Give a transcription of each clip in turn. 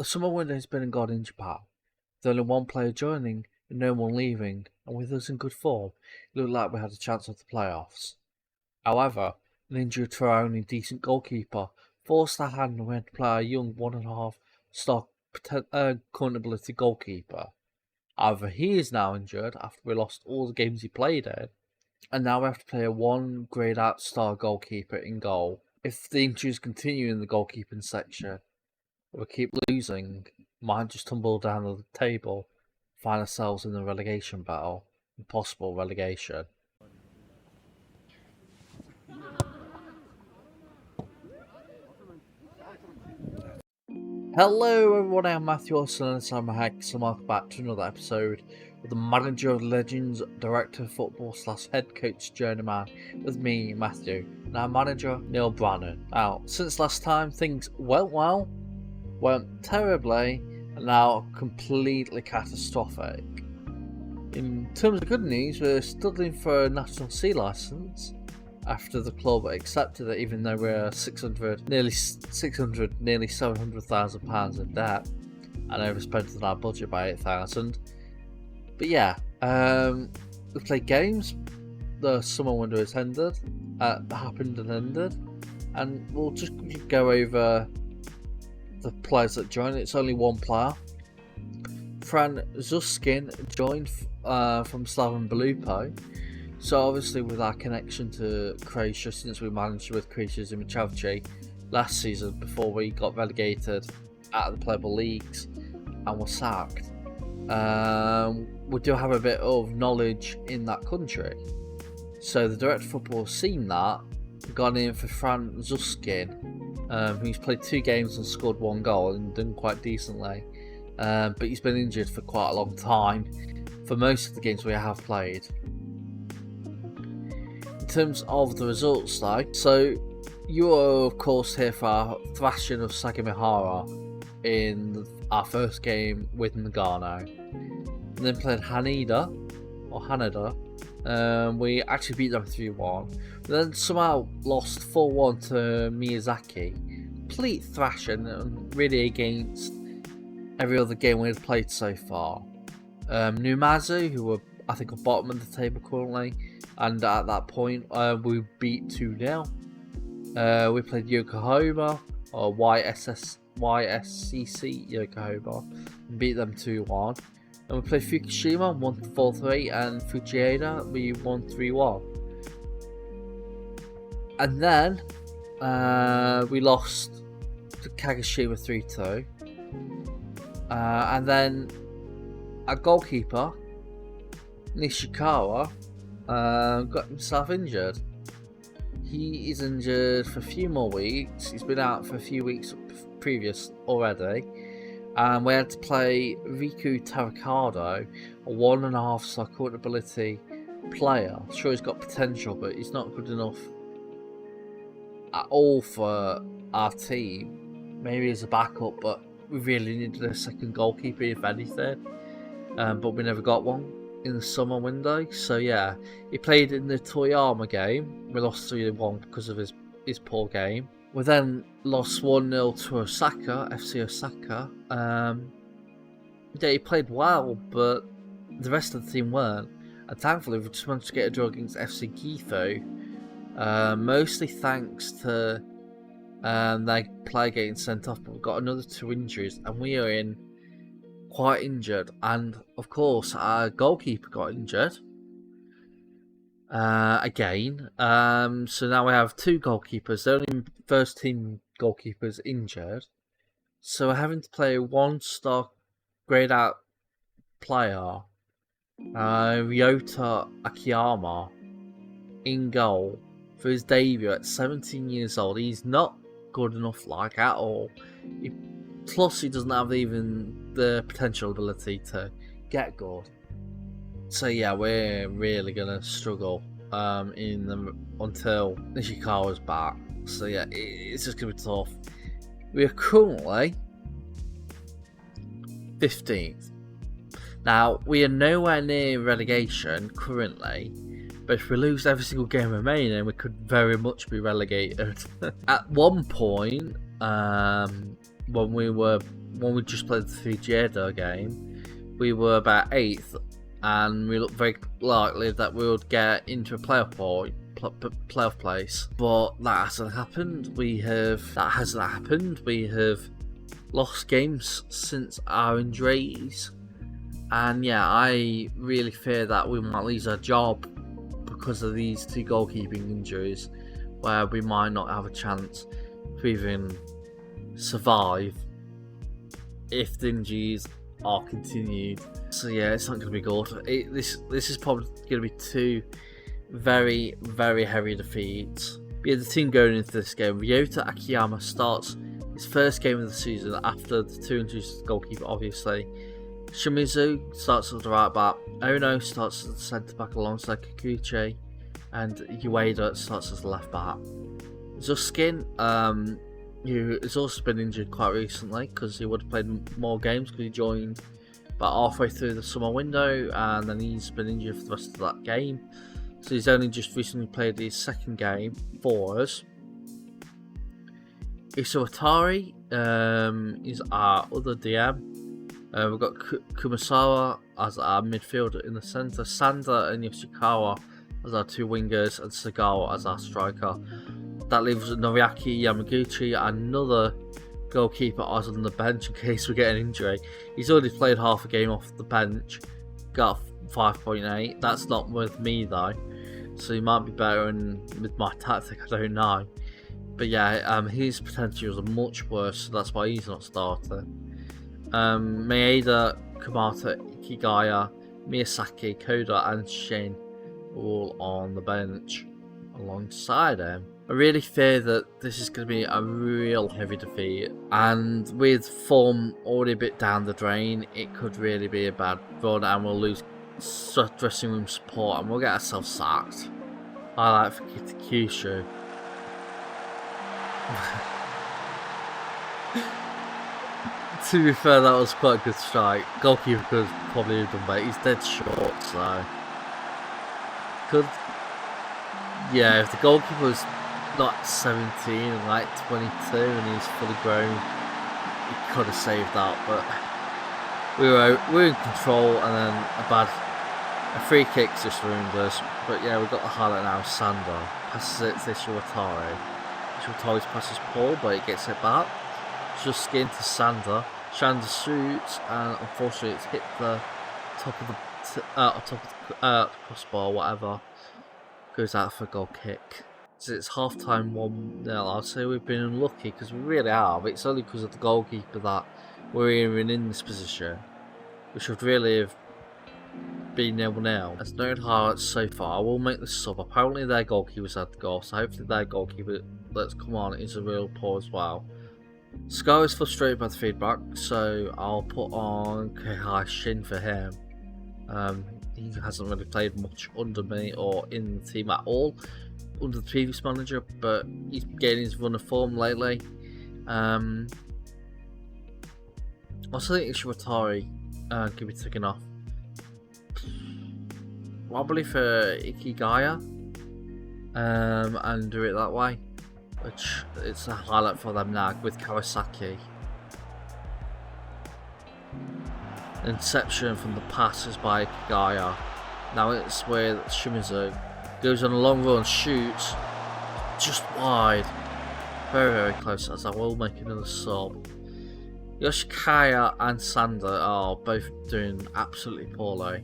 summer window has been and got injury path, with only one player joining and no one leaving, and with us in good form, it looked like we had a chance of the playoffs. However, an injury to our only decent goalkeeper forced our hand and we had to play our young 1.5 star current ability goalkeeper. However, he is now injured after we lost all the games he played in, and now we have to play a 1 grade out star goalkeeper in goal. If the injuries continue in the goalkeeping section, we keep losing, might just tumble down the table, find ourselves in the relegation battle, impossible relegation. Hello everyone, I'm Matthew Olsen and SamuraiHex, and welcome back to another episode of the Manager of Legends, Director of Football / Head Coach Journeyman, with me, Matthew, and our manager, Neil Brannan. Now, since last time, things went well, went terribly, and now completely catastrophic. In terms of good news, we're studying for a National C licence after the club accepted it, even though we're nearly £700,000 in debt and overspent on our budget by £8,000. But yeah, we played games. The summer window has happened and ended, and we'll just go over the players that joined. It's only one player. Fran Zuskin joined from Slaven Belupo. So obviously with our connection to Croatia, since we managed with Croatia's Imichavci last season before we got relegated out of the playable leagues and were sacked, we do have a bit of knowledge in that country. So the Director of Football has seen that, gone in for Fran Zuskin, who's played 2 games and scored 1 goal and done quite decently. But he's been injured for quite a long time for most of the games we have played. In terms of the results though, so you are of course here for our thrashing of Sagamihara in our first game with Nagano. And then played Haneda. We actually beat them 3-1. Then somehow lost 4-1 to Miyazaki. Complete thrashing, and really against every other game we had played so far. Numazu, who were I think on bottom of the table currently, and at that point we beat 2-0. We played Yokohama, or YSCC Yokohama, and beat them 2-1. And we played Fukushima, won 4-3, and Fujieda, we won 3-1. And then we lost to Kagoshima 3-2. And then our goalkeeper, Nishikawa, got himself injured. He is injured for a few more weeks. He's been out for a few weeks previous already. And we had to play Riku Tarakado, a 1.5 star current ability player. I'm sure he's got potential, but he's not good enough at all for our team. Maybe as a backup, but we really needed a second goalkeeper if anything. But we never got one in the summer window. So yeah, he played in the Toyama game. We lost 3-1 because of his poor game. We then lost 1-0 to Osaka, FC Osaka. Yeah, he played well, but the rest of the team weren't. And thankfully, we just managed to get a draw against FC Gifu, mostly thanks to their player getting sent off. But we've got another 2 injuries, and we are in quite injured. And of course, our goalkeeper got injured again. So now we have 2 goalkeepers. The only first team goalkeepers injured. So we're having to play a 1-star grade out player, Ryota Akiyama, in goal for his debut at 17 years old. He's not good enough, like, at all. Plus, he doesn't have even the potential ability to get good. So yeah, we're really gonna struggle until Nishikawa's back. So yeah, it's just gonna be tough. We are currently 15th. Now, we are nowhere near relegation currently, but if we lose every single game remaining, we could very much be relegated. At one point, when we were when we just played the Fujita game, we were about 8th, and we looked very likely that we would get into a playoff place. But that hasn't happened. We have lost games since our injuries, and yeah, I really fear that we might lose our job because of these 2 goalkeeping injuries, where we might not have a chance to even survive if the injuries are continued. So yeah, it's not going to be good. This is probably going to be 2 very, very heavy defeats. We had the team going into this game. Ryota Akiyama starts his first game of the season after the 2 injuries to the goalkeeper, obviously. Shimizu starts at the right back. Ono starts as the centre back alongside Kikuchi, and Ueda starts as the left back. Zuskin, who has also been injured quite recently because he would have played more games because he joined about halfway through the summer window, and then he's been injured for the rest of that game. So he's only just recently played his second game for us. Isuatari is our other DM. We've got Kumasawa as our midfielder in the centre, Sanda and Yoshikawa as our 2 wingers, and Sagawa as our striker. That leaves Noriaki Yamaguchi, another goalkeeper, as on the bench in case we get an injury. He's already played half a game off the bench, got 5.8. That's not with me though, so he might be better with my tactic, I don't know. But yeah, his potential is much worse, so that's why he's not starting. Maeda, Kamata, Ikigaya, Miyazaki, Koda and Shin all on the bench alongside him. I really fear that this is going to be a real heavy defeat, and with form already a bit down the drain, it could really be a bad run, and we'll lose dressing room support and we'll get ourselves sacked. Highlight for Kitakyushu. To be fair, that was quite a good strike. Goalkeeper could probably have done better. He's dead short, so yeah, if the goalkeeper was not 17 and like 22 and he's fully grown, he could have saved that. But we were in control, and then a free kick just ruined us. But yeah, we've got the highlight now. Sander passes it to Ishiwatari. Ishiwatari's pass is poor, but he gets it back. Just skin to Sander. Sander shoots, and unfortunately it's hit the top of the crossbar, whatever. Goes out for a goal kick. So it's half time 1-0. I'd say we've been unlucky because we really have. It's only because of the goalkeeper that we're even in this position. We should really have been 0-0. As noted highlights so far, I will make the sub. Apparently their goalkeeper's had the goal, so hopefully their goalkeeper that's come on is a real poor as well. Scar is frustrated by the feedback, so I'll put on Kehai Shin for him. He hasn't really played much under me or in the team at all under the previous manager, but he's getting his run of form lately. I also think Ishiwatari could be taken off. Probably for Ikigaya, and do it that way. Which it's a highlight for them now with Kawasaki. Inception from the passes by Ikigaya. Now it's where Shimizu goes on a long run, shoots just wide. Very, very close, as I will make another sub. Yoshikaya and Sander are both doing absolutely poorly.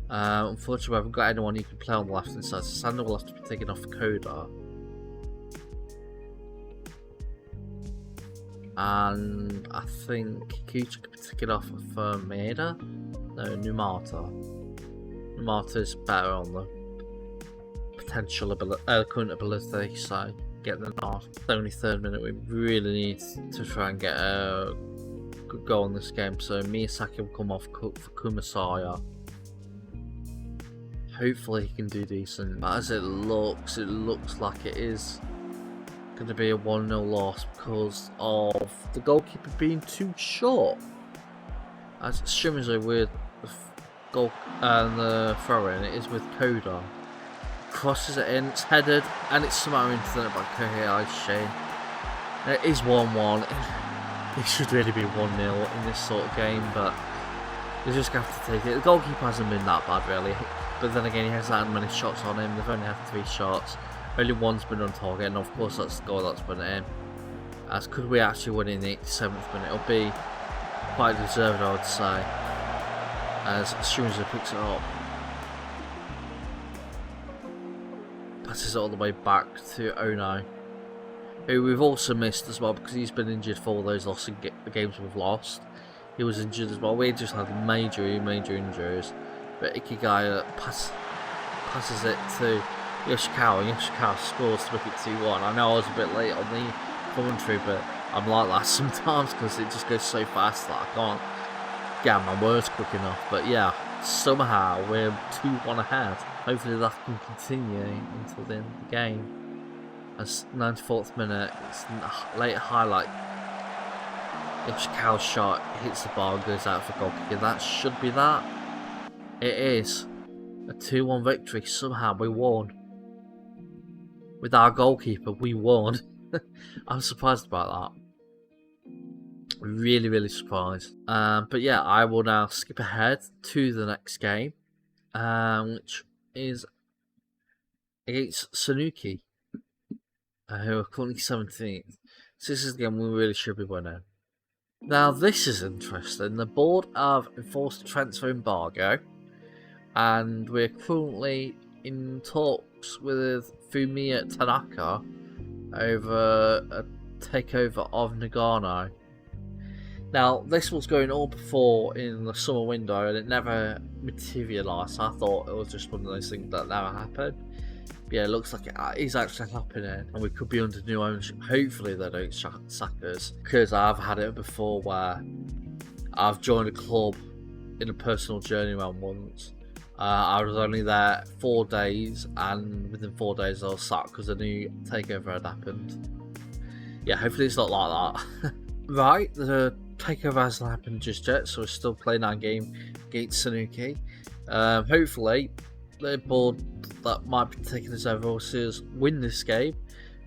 Unfortunately, we haven't got anyone who can play on the left hand side, so Sander will have to be taken off Koda. And I think Kikuchi could be taken off for Maeda. No, Numata. Numata's better on the potential current ability, so get them off. It's only 3rd minute, we really need to try and get a good goal in this game. So Miyazaki will come off for Kumasaya. Hopefully he can do decent. But as it looks like it is going to be a 1-0 loss because of the goalkeeper being too short. As Shimizu with the goal and the throw in, it is with Koda. Crosses it in, it's headed, and it's somehow intercepted by Kohei Shin. It is 1-1. It should really be 1-0 in this sort of game, but you just have to take it. The goalkeeper hasn't been that bad, really. But then again, he hasn't had many shots on him. They've only had 3 shots. Only one's been on target, and of course that's the goal that's been in. As could we actually win in the 87th minute? It'll be quite deserved, I would say. As Shimizu picks it up. Passes it all the way back to Ono, who we've also missed as well because he's been injured for all those the games we've lost. He was injured as well. We just had major injuries. But Ikigaya passes it to Yoshikawa, and Yoshikawa scores to make it 2-1. I know I was a bit late on the commentary, but I'm like that sometimes because it just goes so fast that I can't get my words quick enough. But yeah, somehow we're 2-1 ahead. Hopefully that can continue until the end of the game. As 94th minute, it's a late highlight. Yoshikawa's shot hits the bar and goes out for goal kick. That should be that. It is a 2-1 victory. Somehow we won. With our goalkeeper, we won. I'm surprised about that. Really surprised. But yeah, I will now skip ahead to the next game, which is against Sanuki, who are currently 17th. So this is the game we really should be winning. Now this is interesting. The board have enforced a transfer embargo, and we're currently in talks with Fumiya Tanaka over a takeover of Nagano. Now this was going on before in the summer window and it never materialised. I thought it was just one of those things that never happened. But yeah, it looks like it is actually happening and we could be under new ownership. Hopefully they don't sack us, because I've had it before where I've joined a club in a personal journeyman once. I was only there 4 days, and within 4 days I was sacked because a new takeover had happened. Yeah, hopefully it's not like that. Right, the takeover hasn't happened just yet, so we're still playing our game against Sanuki. Hopefully, the board that might be taking us over will see us win this game,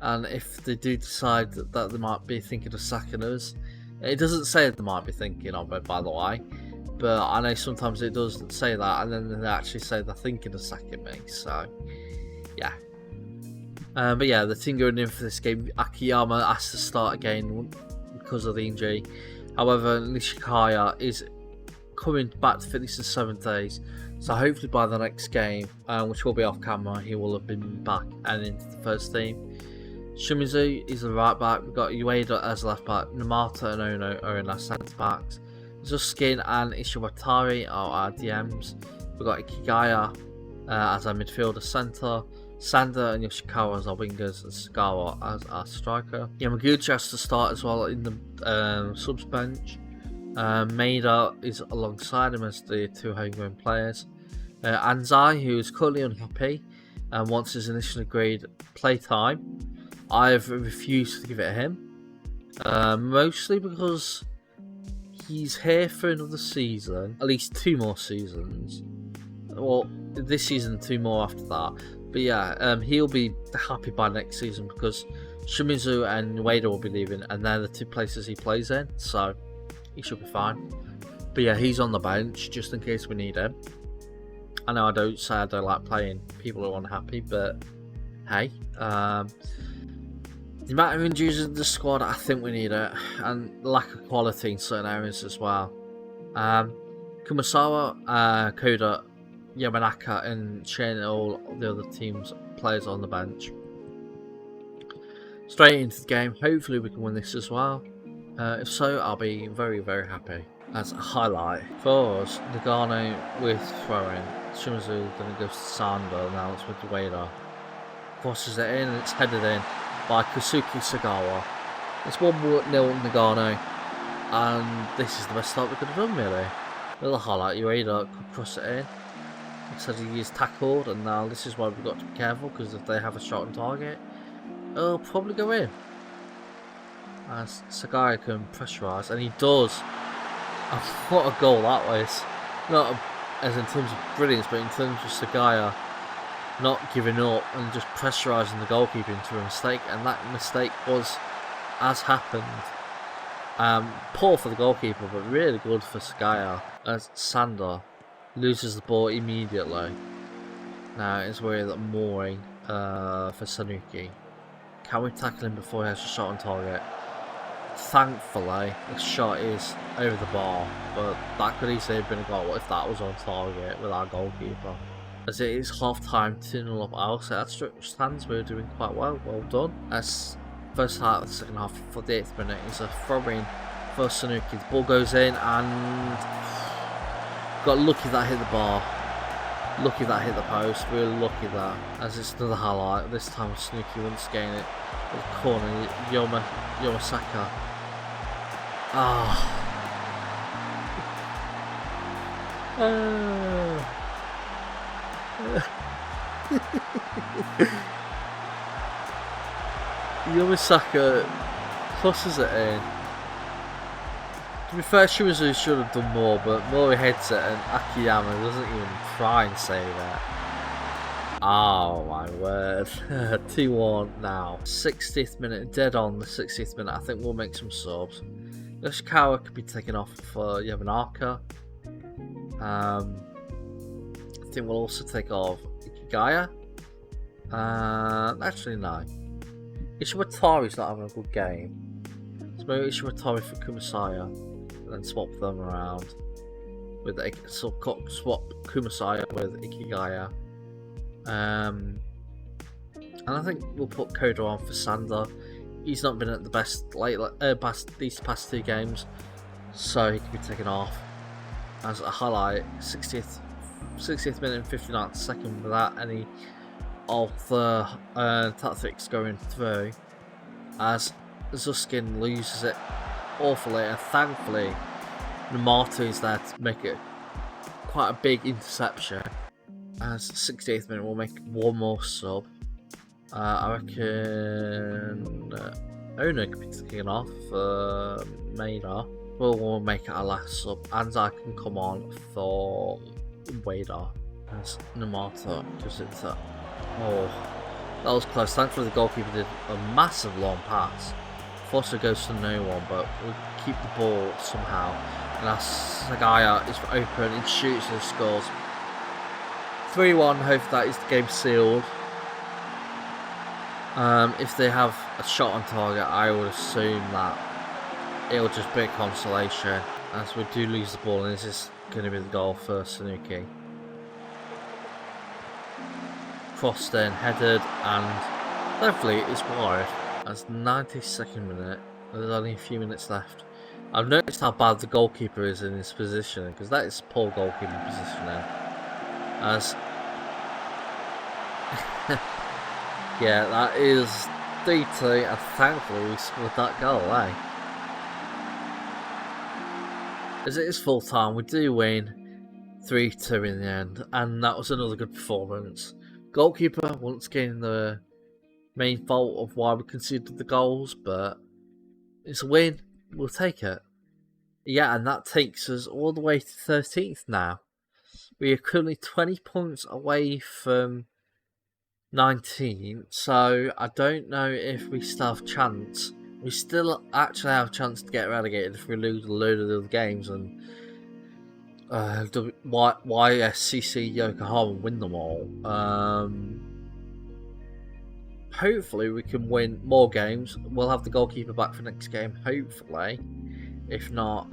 and if they do decide that they might be thinking of sacking us, it doesn't say they might be thinking of it, by the way. But I know sometimes it does say that, and then they actually say they're thinking of sacking me, so yeah. But yeah, the team going in for this game, Akiyama has to start again because of the injury. However, Nishikaya is coming back to fitness in 7 days, so hopefully by the next game, which will be off camera, he will have been back and into the first team. Shimizu is the right back, we've got Ueda as left back, Namata and Ono are in our centre backs. Zuskin and Ishiwatari are our DMs. We've got Ikigaya as our midfielder centre, Sanda and Yoshikawa as our wingers, and Sagawa as our striker. Yamaguchi has to start as well in the subs bench. Maeda is alongside him as the 2 homegrown players. Anzai, who is currently unhappy and wants his initially agreed playtime, I've refused to give it to him. Mostly because he's here for another season, at least 2 more seasons. Well, this season, 2 more after that. But yeah, he'll be happy by next season because Shimizu and Ueda will be leaving, and they're the 2 places he plays in, so he should be fine. But yeah, he's on the bench just in case we need him. I know I don't say I don't like playing people who are unhappy, but hey, the amount of injuries in the squad, I think we need it, and the lack of quality in certain areas as well. Kumasawa, Koda, Yamanaka and Shin, all the other team's players on the bench. Straight into the game, hopefully we can win this as well. If so, I'll be very happy. As a highlight for us, Nagano with throwing. Shimizu then it goes to Sanda, now it's with Ueda. Crosses it in and it's headed in by Kusuki Sagawa. It's 1-0 Nagano, and this is the best start we could have done really. Another highlight, Ueda could cross it in. Instead he is tackled, and now this is why we've got to be careful, because if they have a shot on target, it'll probably go in. As Sagawa can pressurise, and he does. And what a goal that was. Not as in terms of brilliance, but in terms of Sagawa not giving up and just pressurising the goalkeeper into a mistake, and that mistake was as happened. Poor for the goalkeeper, but really good for Skaya, as Sander loses the ball immediately. Now it's with Mori for Sanuki. Can we tackle him before he has a shot on target? Thankfully, the shot is over the bar, but that could easily have been a goal if that was on target with our goalkeeper. As it is half time, 2-0 up. I also at stands, we're doing quite well. Well done. As first half of the second half, 48th minute, is a throw in for Sanuki. The ball goes in and got lucky that hit the bar. Lucky that hit the post. Really lucky that. As it's another highlight. This time Sanuki once again it. The corner, Yomasaka. Yomasaka crosses it in. To be fair, Shimazu should have done more, but Mori heads it and Akiyama doesn't even try and save it. Oh my word. 2-1 now. 60th minute, dead on the 60th minute. I think we'll make some subs. Yoshikawa could be taken off for Yamanaka. I think we'll also take off Ikigaya. Actually, no. Ishiwatari's not having a good game. So maybe Ishiwatari for Kumasaya. And then swap them around. With swap Kumasaya with Ikigaya. And I think we'll put Kodo on for Sander. He's not been at the best these past 2 games, so he can be taken off. As a highlight, 60th minute and 59th second without any of the tactics going through. As Zuskin loses it awfully, and thankfully Namato is there to make it quite a big interception. As 68th minute, we'll make one more sub. I reckon Ono could be taken off for Maida. We'll make it our last sub. And I can come on for Wada. As Namato just hits it. Oh, that was close. Thankfully, the goalkeeper did a massive long pass. Foster goes to no one, but we'll keep the ball somehow. And as Sagaya is open, he shoots and scores. 3-1, hope that is the game sealed. If they have a shot on target, I would assume that it'll just be a consolation, as we do lose the ball, and this is going to be the goal for Sanuki. Crossed in, headed, and thankfully it's wide. As 92nd minute, there's only a few minutes left. I've noticed how bad the goalkeeper is in his position, because that is poor goalkeeping positioning. As yeah, that is DT, and thankfully we scored that goal, eh? As it is full time, we do win 3-2 in the end, and that was another good performance. Goalkeeper once again the main fault of why we conceded the goals, but it's a win, we'll take it. Yeah, and that takes us all the way to 13th now. We are currently 20 points away from 19, so I don't know if we still have a chance. We still actually have a chance to get relegated if we lose a load of the other games and YSCC Yokohama win them all. Hopefully we can win more games. We'll have the goalkeeper back for next game, hopefully. If not,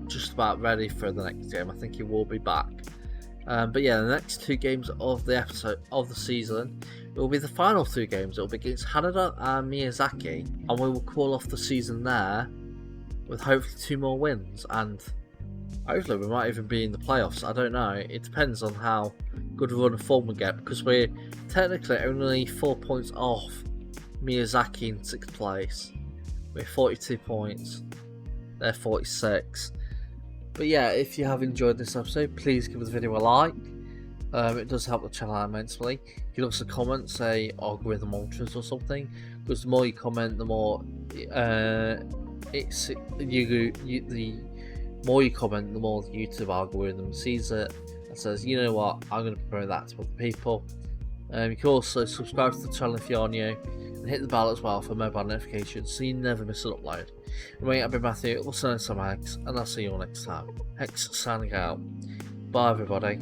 just about ready for the next game. I think he will be back. But yeah, the next 2 games of the season, it will be the final 2 games. It will be against Haneda and Miyazaki, and we will call off the season there with hopefully 2 more wins, and hopefully we might even be in the playoffs. I don't know. It depends on how good a run of form we get, because we're technically only 4 points off Miyazaki in 6th place. We're 42 points. They're 46. But yeah, if you have enjoyed this episode, please give the video a like. It does help the channel immensely. You can also comment, say algorithm ultras or something, because the more you comment, the more the more you comment, the more the YouTube algorithm sees it and says, you know what, I'm going to promote that to other people. You can also subscribe to the channel if you're new, and hit the bell as well for mobile notifications so you never miss an upload. Me, I've been Matthew, also known as SamuraiHex, and I'll see you all next time. Hex signing out. Bye, everybody.